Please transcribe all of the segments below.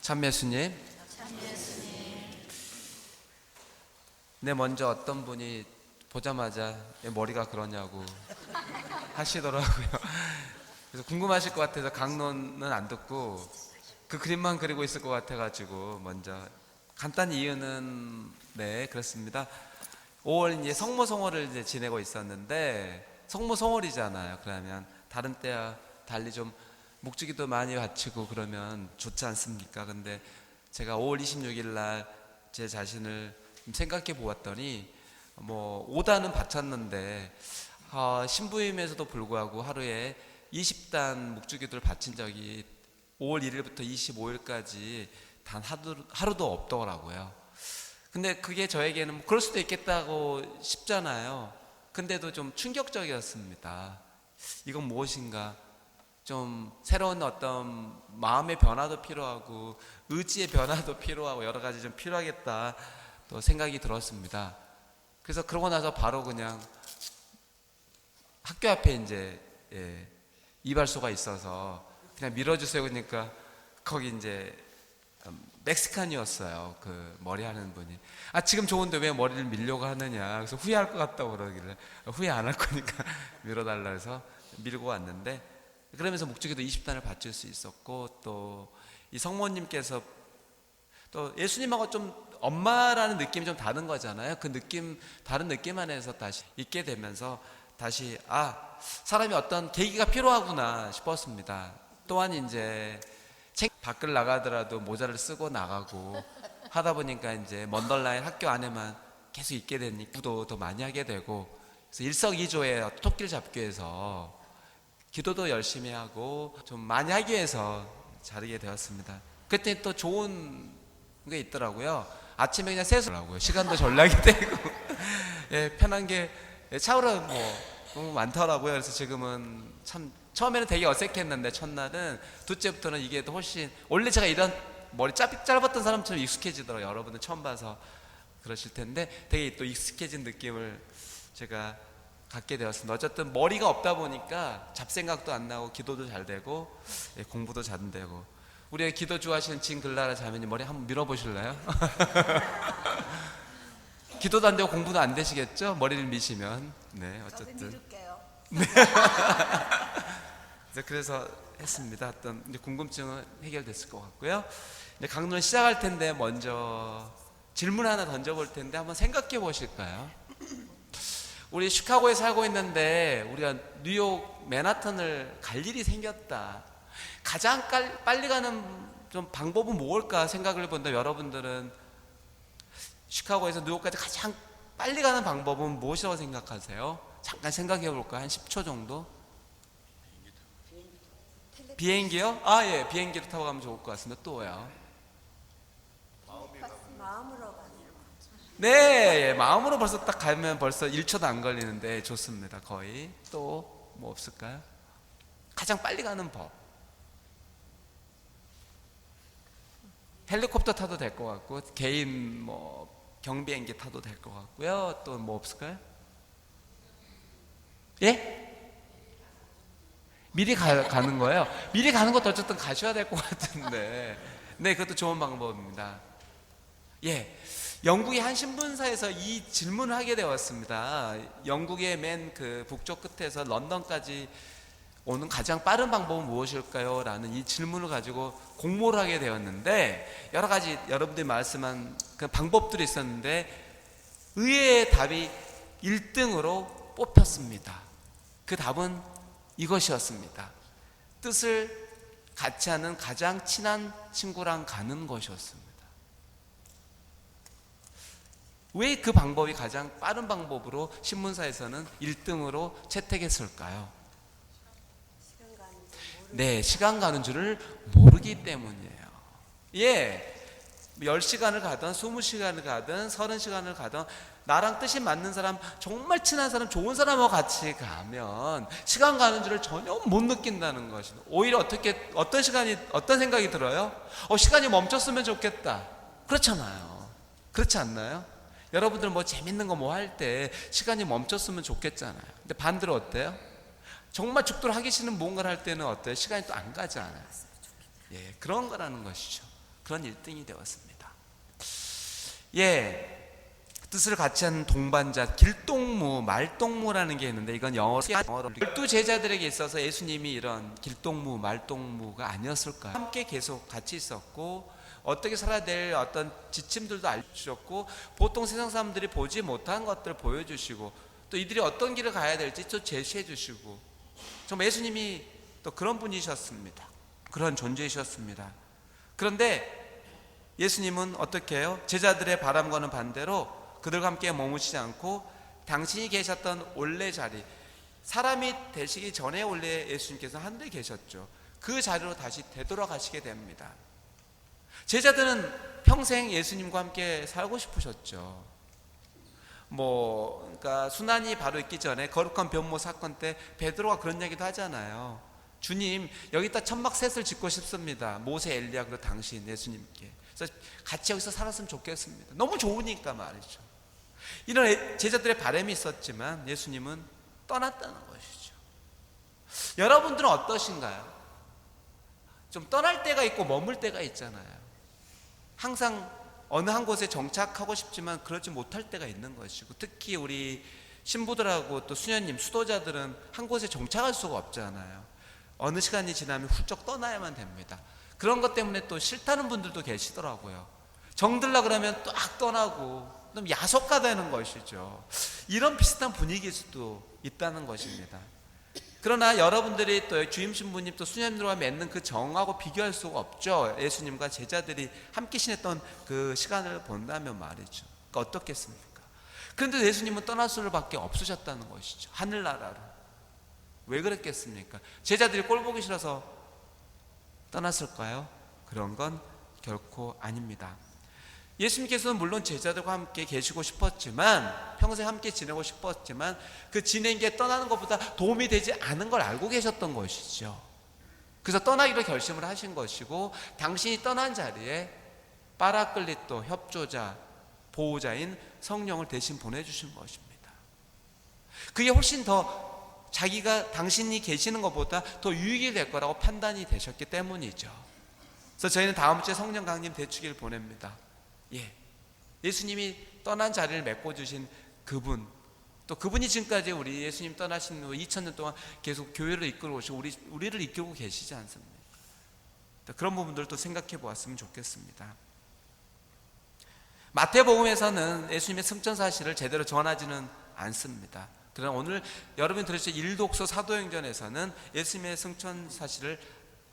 참 예수님. 네, 먼저 어떤 분이 보자마자 왜 머리가 그러냐고 하시더라고요. 그래서 궁금하실 것 같아서 강론은 안 듣고 그 그림만 그리고 있을 것 같아가지고 먼저 간단히 이유는 네 그렇습니다. 5월 이제 성모성월을 이제 지내고 있었는데 성모성월이잖아요. 그러면 다른 때와 달리 좀 묵주기도 많이 바치고 그러면 좋지 않습니까? 근데 제가 5월 26일 날 제 자신을 좀 생각해 보았더니 뭐 5단은 바쳤는데 신부임에서도 불구하고 하루에 20단 묵주기도를 바친 적이 5월 1일부터 25일까지 단 하루도 없더라고요. 근데 그게 저에게는 뭐 그럴 수도 있겠다고 싶잖아요. 근데도 좀 충격적이었습니다. 이건 무엇인가? 좀 새로운 어떤 마음의 변화도 필요하고 의지의 변화도 필요하고 여러 가지 좀 필요하겠다 또 생각이 들었습니다. 그래서 그러고 나서 바로 그냥 학교 앞에 이제 이발소가 있어서 그냥 밀어주세요 그러니까 거기 이제 멕시칸이었어요. 그 머리 하는 분이 지금 좋은데 왜 머리를 밀려고 하느냐, 그래서 후회할 것 같다고 그러길래 후회 안 할 거니까 밀어달라 해서 밀고 왔는데, 그러면서 묵주기도 20단을 바칠 수 있었고 또 이 성모님께서 또 예수님하고 좀 엄마라는 느낌이 좀 다른 거잖아요. 그 느낌, 다른 느낌 안에서 다시 있게 되면서 다시 사람이 어떤 계기가 필요하구나 싶었습니다. 또한 이제 밖을 나가더라도 모자를 쓰고 나가고 하다 보니까 이제 먼덜라인 학교 안에만 계속 있게 되니 기도도 더 많이 하게 되고, 그래서 일석이조의 토끼를 잡기 위해서 기도도 열심히 하고 좀 많이 하기 위해서 자르게 되었습니다. 그때 또 좋은 게 있더라고요. 아침에 그냥 세수하고요. 시간도 전락이 되고 편한 게 차오르 너무 많더라고요. 그래서 지금은 참 처음에는 되게 어색했는데 첫날은, 둘째부터는 이게 더 훨씬, 원래 제가 이런 머리 짧았던 사람처럼 익숙해지더라고요. 여러분들 처음 봐서 그러실 텐데 되게 또 익숙해진 느낌을 제가 갖게 되었습니다. 어쨌든 머리가 없다 보니까 잡생각도 안 나고 기도도 잘 되고 공부도 잘 되고. 우리 기도 좋아하시는 진글라라 자매님 머리 한번 밀어보실래요? 기도도 안 되고 공부도 안 되시겠죠? 머리를 미시면. 네, 어쨌든 저도 미룰게요. 네. 그래서 했습니다. 어떤 이제 궁금증은 해결됐을 것 같고요. 이제 강론 시작할 텐데 먼저 질문 하나 던져볼 텐데 한번 생각해 보실까요? 우리 시카고에 살고 있는데 우리가 뉴욕 맨하탄을 갈 일이 생겼다. 가장 빨리 가는 좀 방법은 뭘까 생각을 해본다. 여러분들은 시카고에서 뉴욕까지 가장 빨리 가는 방법은 무엇이라고 생각하세요? 잠깐 생각해 볼까요? 한 10초 정도? 비행기요? 예, 비행기로 타고 가면 좋을 것 같습니다. 또요? 마음으로 가는 네, 마음으로 벌써 딱 가면 벌써 1초도 안 걸리는데 좋습니다. 거의. 또 뭐 없을까요? 가장 빨리 가는 법. 헬리콥터 타도 될 것 같고, 개인 경비행기 타도 될 것 같고요. 또 뭐 없을까요? 예? 미리 가는 거예요. 미리 가는 것도 어쨌든 가셔야 될 것 같은데. 네, 그것도 좋은 방법입니다. 예. 영국의 한 신문사에서 이 질문을 하게 되었습니다. 영국의 맨 그 북쪽 끝에서 런던까지 오는 가장 빠른 방법은 무엇일까요? 라는 이 질문을 가지고 공모를 하게 되었는데, 여러 가지 여러분들이 말씀한 그 방법들이 있었는데 의외의 답이 1등으로 뽑혔습니다. 그 답은 이것이었습니다. 뜻을 같이 하는 가장 친한 친구랑 가는 것이었습니다. 왜 그 방법이 가장 빠른 방법으로 신문사에서는 1등으로 채택했을까요? 네, 시간 가는 줄을 모르기 때문이에요. 예, 10시간을 가든 20시간을 가든 30시간을 가든 나랑 뜻이 맞는 사람, 정말 친한 사람, 좋은 사람하고 같이 가면 시간 가는 줄을 전혀 못 느낀다는 것입니다. 오히려 어떤 생각이 들어요? 시간이 멈췄으면 좋겠다. 그렇잖아요. 그렇지 않나요? 여러분들 재밌는 거 할 때 시간이 멈췄으면 좋겠잖아요. 근데 반대로 어때요? 정말 죽도록 하기 싫은 뭔가를 할 때는 어때요? 시간이 또 안 가잖아요. 예, 그런 거라는 것이죠. 그런 1등이 되었습니다. 예, 뜻을 같이 하는 동반자, 길동무, 말동무라는 게 있는데 이건 영어로 12제자들에게 있어서 예수님이 이런 길동무, 말동무가 아니었을까요? 함께 계속 같이 있었고 어떻게 살아야 될 어떤 지침들도 알려주셨고 보통 세상 사람들이 보지 못한 것들을 보여주시고 또 이들이 어떤 길을 가야 될지 또 제시해 주시고 정말 예수님이 또 그런 분이셨습니다. 그런 존재이셨습니다. 그런데 예수님은 어떻게 해요? 제자들의 바람과는 반대로 그들과 함께 머무시지 않고 당신이 계셨던 원래 자리, 사람이 되시기 전에 원래 예수님께서 하늘에 계셨죠. 그 자리로 다시 되돌아가시게 됩니다. 제자들은 평생 예수님과 함께 살고 싶으셨죠. 그러니까 순환이 바로 있기 전에 거룩한 변모 사건 때 베드로가 그런 얘기도 하잖아요. 주님, 여기다 천막셋을 짓고 싶습니다. 모세, 엘리야 그리고 당신 예수님께. 그래서 같이 여기서 살았으면 좋겠습니다. 너무 좋으니까 말이죠. 이런 제자들의 바람이 있었지만 예수님은 떠났다는 것이죠. 여러분들은 어떠신가요? 좀 떠날 때가 있고 머물 때가 있잖아요. 항상 어느 한 곳에 정착하고 싶지만 그러지 못할 때가 있는 것이고 특히 우리 신부들하고 또 수녀님, 수도자들은 한 곳에 정착할 수가 없잖아요. 어느 시간이 지나면 훌쩍 떠나야만 됩니다. 그런 것 때문에 또 싫다는 분들도 계시더라고요. 정들라 그러면 딱 떠나고 좀 야속가 되는 것이죠. 이런 비슷한 분위기일 수도 있다는 것입니다. 그러나 여러분들이 또 주임 신부님 또 수녀님들과 맺는 그 정하고 비교할 수가 없죠. 예수님과 제자들이 함께 지냈던 그 시간을 본다면 말이죠. 그러니까 어떻겠습니까? 그런데 예수님은 떠날 수밖에 없으셨다는 것이죠. 하늘나라로. 왜 그랬겠습니까? 제자들이 꼴 보기 싫어서 떠났을까요? 그런 건 결코 아닙니다. 예수님께서는 물론 제자들과 함께 계시고 싶었지만 평생 함께 지내고 싶었지만 그 지낸 게 떠나는 것보다 도움이 되지 않은 걸 알고 계셨던 것이죠. 그래서 떠나기로 결심을 하신 것이고 당신이 떠난 자리에 파라클리토, 협조자, 보호자인 성령을 대신 보내주신 것입니다. 그게 훨씬 더 자기가 당신이 계시는 것보다 더 유익이 될 거라고 판단이 되셨기 때문이죠. 그래서 저희는 다음 주에 성령 강림 대축일 보냅니다. 예수님이 떠난 자리를 메꿔주신 그분, 또 그분이 지금까지 우리 예수님 떠나신 후 2000년 동안 계속 교회를 이끌고 오시고 우리를 이끌고 계시지 않습니까? 그런 부분들도 생각해 보았으면 좋겠습니다. 마태복음에서는 예수님의 승천 사실을 제대로 전하지는 않습니다. 그러나 오늘 여러분이 들으실 일독서 사도행전에서는 예수님의 승천 사실을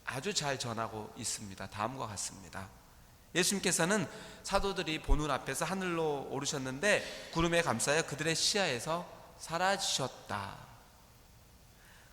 아주 잘 전하고 있습니다. 다음과 같습니다. 예수님께서는 사도들이 보는 앞에서 하늘로 오르셨는데 구름에 감싸여 그들의 시야에서 사라지셨다.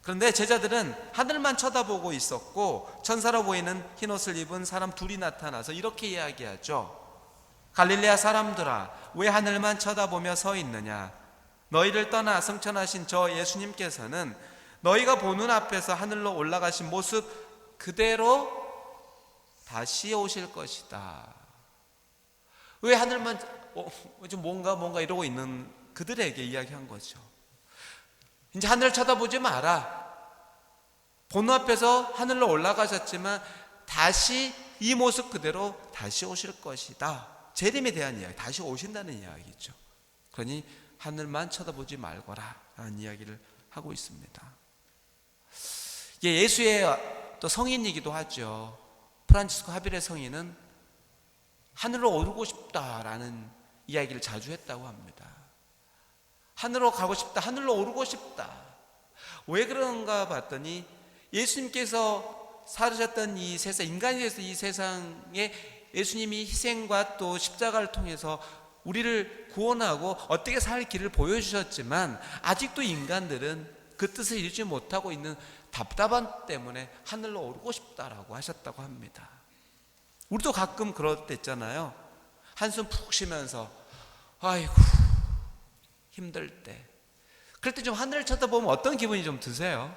그런데 제자들은 하늘만 쳐다보고 있었고 천사로 보이는 흰옷을 입은 사람 둘이 나타나서 이렇게 이야기하죠. 갈릴레아 사람들아, 왜 하늘만 쳐다보며 서 있느냐? 너희를 떠나 승천하신 저 예수님께서는 너희가 보는 앞에서 하늘로 올라가신 모습 그대로 다시 오실 것이다. 왜 하늘만 좀 뭔가 이러고 있는 그들에게 이야기한 거죠. 이제 하늘을 쳐다보지 마라. 보는 앞에서 하늘로 올라가셨지만 다시 이 모습 그대로 다시 오실 것이다. 재림에 대한 이야기, 다시 오신다는 이야기죠. 그러니 하늘만 쳐다보지 말거라 라는 이야기를 하고 있습니다. 예수의 또 성인이기도 하죠. 프란치스코 하빌의 성인은 하늘로 오르고 싶다라는 이야기를 자주 했다고 합니다. 하늘로 가고 싶다, 하늘로 오르고 싶다. 왜 그런가 봤더니 예수님께서 살으셨던 이 세상, 인간이 돼서 이 세상에 예수님이 희생과 또 십자가를 통해서 우리를 구원하고 어떻게 살 길을 보여주셨지만 아직도 인간들은 그 뜻을 이루지 못하고 있는 답답함 때문에 하늘로 오르고 싶다라고 하셨다고 합니다. 우리도 가끔 그럴 때 있잖아요. 한숨 푹 쉬면서 아이고 힘들 때, 그럴 때 좀 하늘을 쳐다보면 어떤 기분이 좀 드세요?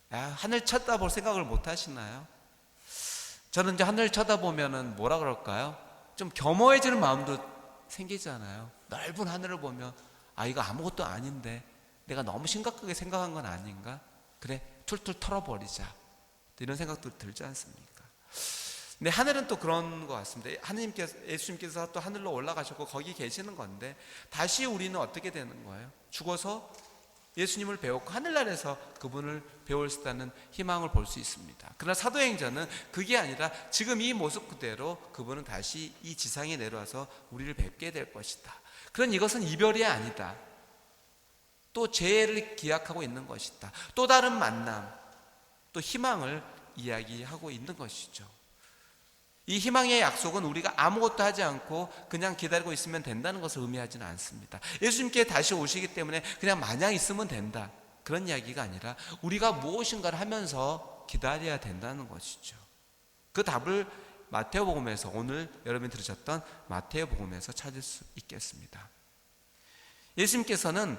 하늘 쳐다볼 생각을 못 하시나요? 저는 이제 하늘 쳐다보면은 뭐라 그럴까요? 좀 겸허해지는 마음도 생기잖아요. 넓은 하늘을 보면 이거 아무것도 아닌데 내가 너무 심각하게 생각한 건 아닌가? 그래, 툴툴 털어버리자. 이런 생각도 들지 않습니까? 근데 하늘은 또 그런 것 같습니다. 하느님께서, 예수님께서 또 하늘로 올라가셨고 거기 계시는 건데 다시 우리는 어떻게 되는 거예요? 죽어서 예수님을 배웠고 하늘나라에서 그분을 배울 수 있다는 희망을 볼 수 있습니다. 그러나 사도행전은 그게 아니라 지금 이 모습 그대로 그분은 다시 이 지상에 내려와서 우리를 뵙게 될 것이다. 그런 이것은 이별이 아니다. 또 재해를 기약하고 있는 것이다. 또 다른 만남, 또 희망을 이야기하고 있는 것이죠. 이 희망의 약속은 우리가 아무것도 하지 않고 그냥 기다리고 있으면 된다는 것을 의미하지는 않습니다. 예수님께 다시 오시기 때문에 그냥 마냥 있으면 된다, 그런 이야기가 아니라 우리가 무엇인가를 하면서 기다려야 된다는 것이죠. 그 답을 마태복음에서, 오늘 여러분이 들으셨던 마태복음에서 찾을 수 있겠습니다. 예수님께서는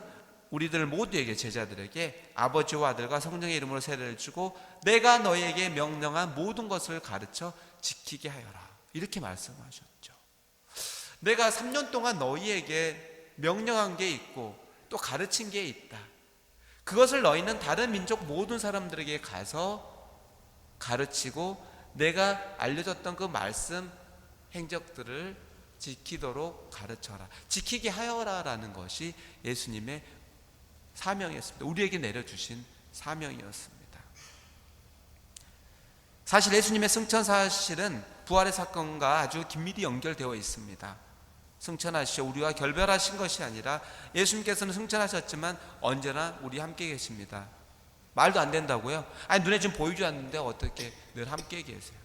우리들 모두에게, 제자들에게 아버지와 아들과 성령의 이름으로 세례를 주고 내가 너희에게 명령한 모든 것을 가르쳐 지키게 하여라, 이렇게 말씀하셨죠. 내가 3년 동안 너희에게 명령한 게 있고 또 가르친 게 있다. 그것을 너희는 다른 민족 모든 사람들에게 가서 가르치고 내가 알려줬던 그 말씀, 행적들을 지키도록 가르쳐라, 지키게 하여라라는 것이 예수님의 사명이었습니다. 우리에게 내려주신 사명이었습니다. 사실 예수님의 승천 사실은 부활의 사건과 아주 긴밀히 연결되어 있습니다. 승천하시오, 우리와 결별하신 것이 아니라 예수님께서는 승천하셨지만 언제나 우리 함께 계십니다. 말도 안 된다고요? 아니, 눈에 지금 보이지 않는데 어떻게 늘 함께 계세요?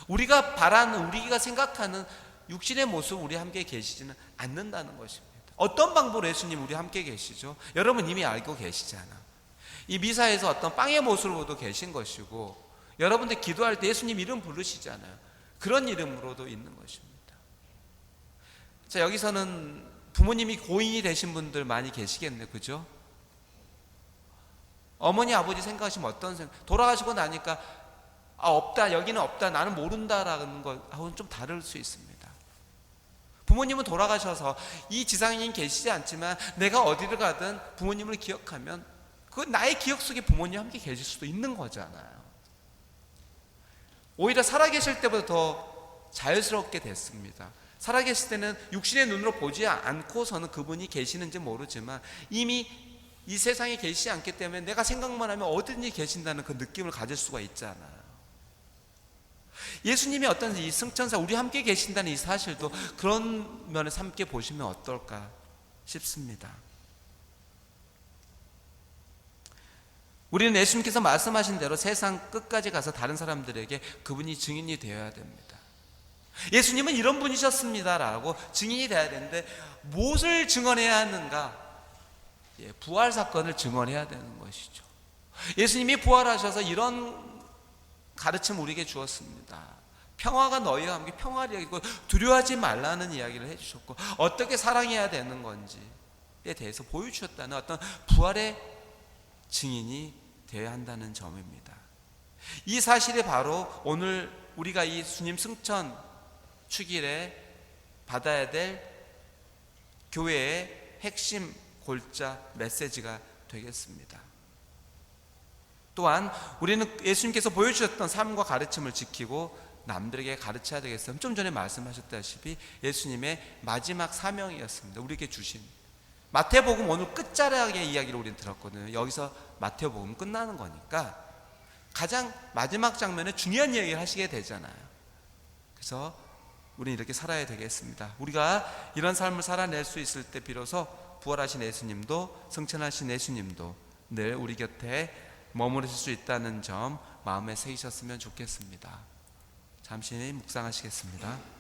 우리가 바라는, 우리가 생각하는 육신의 모습 우리 함께 계시지는 않는다는 것입니다. 어떤 방법으로 예수님 우리 함께 계시죠? 여러분 이미 알고 계시잖아. 이 미사에서 어떤 빵의 모습으로도 계신 것이고, 여러분들 기도할 때 예수님 이름 부르시잖아요. 그런 이름으로도 있는 것입니다. 자, 여기서는 부모님이 고인이 되신 분들 많이 계시겠네, 그죠? 어머니 아버지 생각하시면 어떤 생각? 돌아가시고 나니까 없다, 여기는 없다, 나는 모른다라는 것하고는 좀 다를 수 있습니다. 부모님은 돌아가셔서 이 지상에 계시지 않지만 내가 어디를 가든 부모님을 기억하면 그 나의 기억 속에 부모님 함께 계실 수도 있는 거잖아요. 오히려 살아계실 때보다 더 자연스럽게 됐습니다. 살아계실 때는 육신의 눈으로 보지 않고서는 그분이 계시는지 모르지만 이미 이 세상에 계시지 않기 때문에 내가 생각만 하면 어디든지 계신다는 그 느낌을 가질 수가 있잖아요. 예수님이 어떤 이 승천사, 우리 함께 계신다는 이 사실도 그런 면에서 함께 보시면 어떨까 싶습니다. 우리는 예수님께서 말씀하신 대로 세상 끝까지 가서 다른 사람들에게 그분이 증인이 되어야 됩니다. 예수님은 이런 분이셨습니다라고 증인이 되어야 되는데 무엇을 증언해야 하는가? 부활 사건을 증언해야 되는 것이죠. 예수님이 부활하셔서 이런 가르침 우리에게 주었습니다. 평화가 너희와 함께, 평화를 이야기고 두려워하지 말라는 이야기를 해주셨고, 어떻게 사랑해야 되는 건지에 대해서 보여주셨다는 어떤 부활의 증인이 되어야 한다는 점입니다. 이 사실이 바로 오늘 우리가 이 주님 승천 축일에 받아야 될 교회의 핵심 골자 메시지가 되겠습니다. 또한 우리는 예수님께서 보여주셨던 삶과 가르침을 지키고 남들에게 가르쳐야 되겠습니다. 좀 전에 말씀하셨다시피 예수님의 마지막 사명이었습니다. 우리에게 주신 마태복음 오늘 끝자락의 이야기를 우리는 들었거든요. 여기서 마태복음 끝나는 거니까 가장 마지막 장면에 중요한 이야기를 하시게 되잖아요. 그래서 우리는 이렇게 살아야 되겠습니다. 우리가 이런 삶을 살아낼 수 있을 때 비로소 부활하신 예수님도, 승천하신 예수님도 늘 우리 곁에 머무르실 수 있다는 점 마음에 새기셨으면 좋겠습니다. 잠시 묵상하시겠습니다.